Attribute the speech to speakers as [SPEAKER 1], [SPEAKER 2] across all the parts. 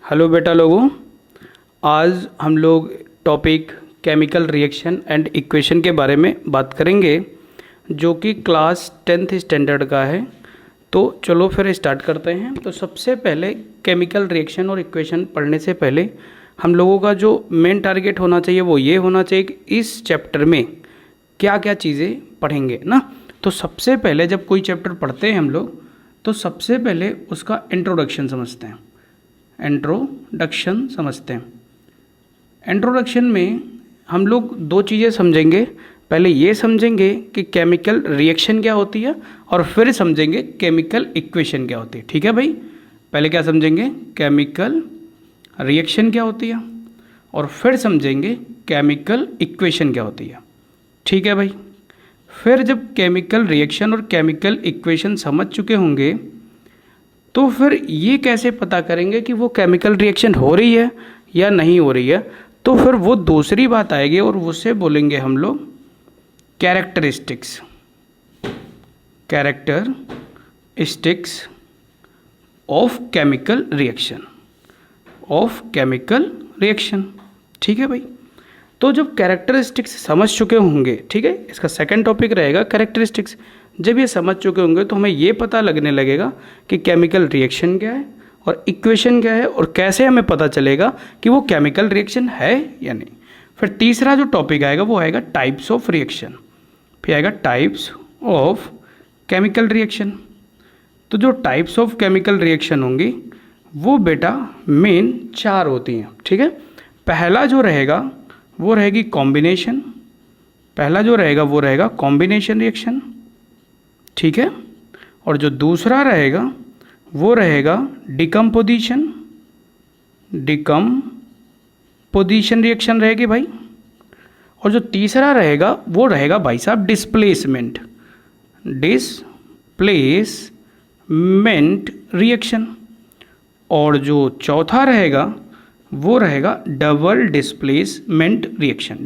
[SPEAKER 1] Hello बेटा लोगों, आज हम लोग topic chemical reaction and equation के बारे में बात करेंगे जो कि क्लास 10th स्टैंडर्ड का है। तो चलो फिर स्टार्ट करते हैं। तो सबसे पहले केमिकल रिएक्शन और इक्वेशन पढ़ने से पहले हम लोगों का जो मेन टारगेट होना चाहिए वो ये होना चाहिए कि इस चैप्टर में क्या क्या चीज़ें पढ़ेंगे ना। तो सबसे पहले जब कोई चैप्टर पढ़ते हैं हम लोग तो सबसे पहले उसका इंट्रोडक्शन समझते हैं। इंट्रोडक्शन में हम लोग दो चीज़ें समझेंगे। पहले ये समझेंगे कि केमिकल रिएक्शन क्या होती है और फिर समझेंगे केमिकल इक्वेशन क्या होती है। ठीक है भाई, पहले क्या समझेंगे, केमिकल रिएक्शन क्या होती है और फिर समझेंगे केमिकल इक्वेशन क्या होती है। ठीक है भाई, फिर जब केमिकल रिएक्शन और केमिकल इक्वेशन समझ चुके होंगे तो फिर ये कैसे पता करेंगे कि वो केमिकल रिएक्शन हो रही है या नहीं हो रही है। तो फिर वो दूसरी बात आएगी और उससे बोलेंगे हम लोग कैरेक्टरिस्टिक्स ऑफ केमिकल रिएक्शन। ठीक है भाई, तो जब कैरेक्टरिस्टिक्स समझ चुके होंगे, ठीक है, इसका सेकंड टॉपिक रहेगा कैरेक्टरिस्टिक्स। जब ये समझ चुके होंगे तो हमें ये पता लगने लगेगा कि केमिकल रिएक्शन क्या है और इक्वेशन क्या है और कैसे हमें पता चलेगा कि वो केमिकल रिएक्शन है या नहीं। फिर तीसरा जो टॉपिक आएगा वो आएगा टाइप्स ऑफ रिएक्शन, फिर आएगा टाइप्स ऑफ केमिकल रिएक्शन। तो जो टाइप्स ऑफ केमिकल रिएक्शन होंगी वो बेटा मेन 4 होती हैं। ठीक है, पहला जो रहेगा वो रहेगी कॉम्बिनेशन, कॉम्बिनेशन रिएक्शन। ठीक है, और जो दूसरा रहेगा वो रहेगा डिकम्पोजिशन रिएक्शन रहेगी भाई। और जो तीसरा रहेगा वो रहेगा भाई साहब डिस्प्लेसमेंट रिएक्शन। और जो चौथा रहेगा वो रहेगा डबल डिस्प्लेसमेंट रिएक्शन।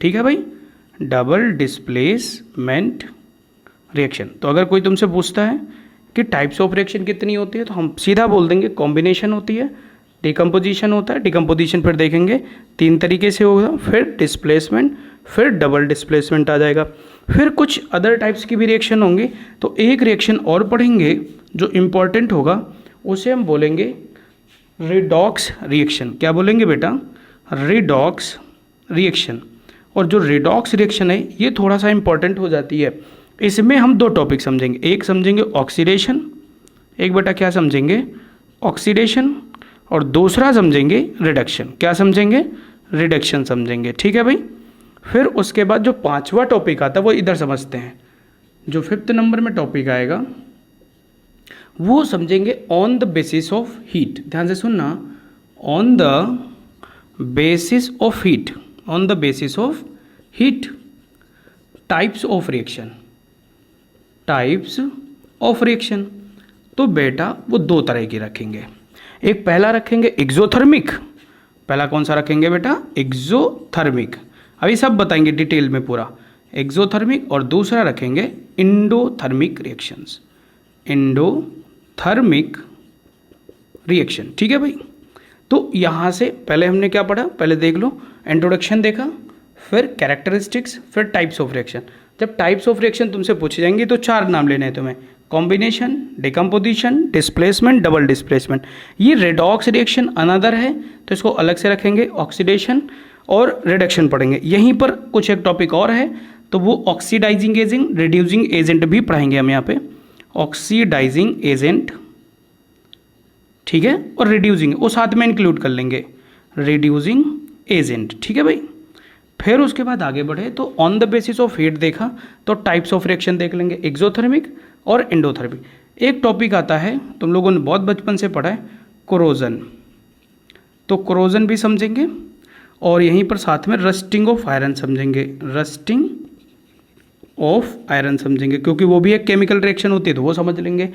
[SPEAKER 1] ठीक है भाई, डबल डिस्प्लेसमेंट रिएक्शन। तो अगर कोई तुमसे पूछता है कि टाइप्स ऑफ रिएक्शन कितनी होती है तो हम सीधा बोल देंगे कॉम्बिनेशन होती है, डिकम्पोजिशन होता है, डिकम्पोजिशन फिर देखेंगे 3 तरीके से होगा, फिर डिस्प्लेसमेंट, फिर डबल डिस्प्लेसमेंट आ जाएगा। फिर कुछ अदर टाइप्स की भी रिएक्शन होंगी। तो एक रिएक्शन और पढ़ेंगे जो इम्पॉर्टेंट होगा, उसे हम बोलेंगे रिडॉक्स रिएक्शन। क्या बोलेंगे बेटा, रिडॉक्स रिएक्शन। और जो रिडॉक्स रिएक्शन है ये थोड़ा सा इंपॉर्टेंट हो जाती है। इसमें हम 2 टॉपिक समझेंगे, एक समझेंगे ऑक्सीडेशन, एक बेटा क्या समझेंगे, ऑक्सीडेशन, और दूसरा समझेंगे रिडक्शन। क्या समझेंगे, रिडक्शन समझेंगे। ठीक है भाई, फिर उसके बाद जो 5वां टॉपिक आता है वो इधर समझते हैं। जो 5th नंबर में टॉपिक आएगा वो समझेंगे on the basis of heat. ध्यान से सुनना, on the basis of heat types of reaction. तो बेटा वो 2 तरह की रखेंगे। एक पहला रखेंगे एक्सोथर्मिक। पहला कौन सा रखेंगे बेटा, एक्सोथर्मिक। अभी सब बताएंगे डिटेल में पूरा, एक्सोथर्मिक। और दूसरा रखेंगे इंडोथर्मिक रिएक्शन। ठीक है भाई, तो यहाँ से पहले हमने क्या पढ़ा, पहले देख लो, इंट्रोडक्शन देखा, फिर कैरेक्टरिस्टिक्स, फिर टाइप्स ऑफ रिएक्शन। जब टाइप्स ऑफ रिएक्शन तुमसे पूछी जाएंगी तो 4 नाम लेने हैं तुम्हें, कॉम्बिनेशन, डिकम्पोजिशन, डिस्प्लेसमेंट, डबल डिस्प्लेसमेट। ये रिडॉक्स रिएक्शन अनदर है तो इसको अलग से रखेंगे, ऑक्सीडेशन और रिडक्शन पढ़ेंगे। यहीं पर कुछ एक टॉपिक और है तो वो ऑक्सीडाइजिंग एजेंट, रिड्यूसिंग एजेंट भी पढ़ेंगे हम यहाँ पे, ऑक्सीडाइजिंग एजेंट। ठीक है, और रिड्यूसिंग वो साथ में इंक्लूड कर लेंगे, रिड्यूसिंग एजेंट। ठीक है भाई, फिर उसके बाद आगे बढ़े तो on the basis of heat देखा तो टाइप्स ऑफ रिएक्शन देख लेंगे, एक्सोथर्मिक और एंडोथर्मिक। एक टॉपिक आता है तुम लोगों ने बहुत बचपन से पढ़ा है, कोरोजन। तो कोरोजन भी समझेंगे और यहीं पर साथ में रस्टिंग ऑफ आयरन समझेंगे, क्योंकि वो भी एक केमिकल रिएक्शन होती है तो वो समझ लेंगे।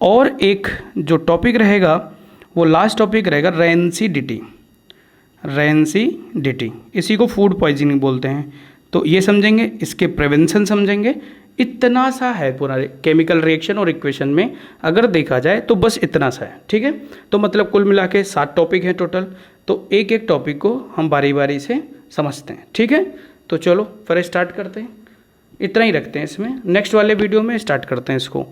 [SPEAKER 1] और एक जो टॉपिक रहेगा वो लास्ट टॉपिक रहेगा रेंसिडिटी, इसी को फूड पॉइजनिंग बोलते हैं। तो ये समझेंगे, इसके प्रिवेंशन समझेंगे, इतना सा है पूरा केमिकल रिएक्शन और इक्वेशन में, अगर देखा जाए तो बस इतना सा है। ठीक है, तो मतलब कुल मिला के 7 टॉपिक हैं टोटल, तो एक एक टॉपिक को हम बारी बारी से समझते हैं। ठीक है, तो चलो फिर स्टार्ट करते हैं, इतना ही रखते हैं इसमें, नेक्स्ट वाले वीडियो में स्टार्ट करते हैं इसको।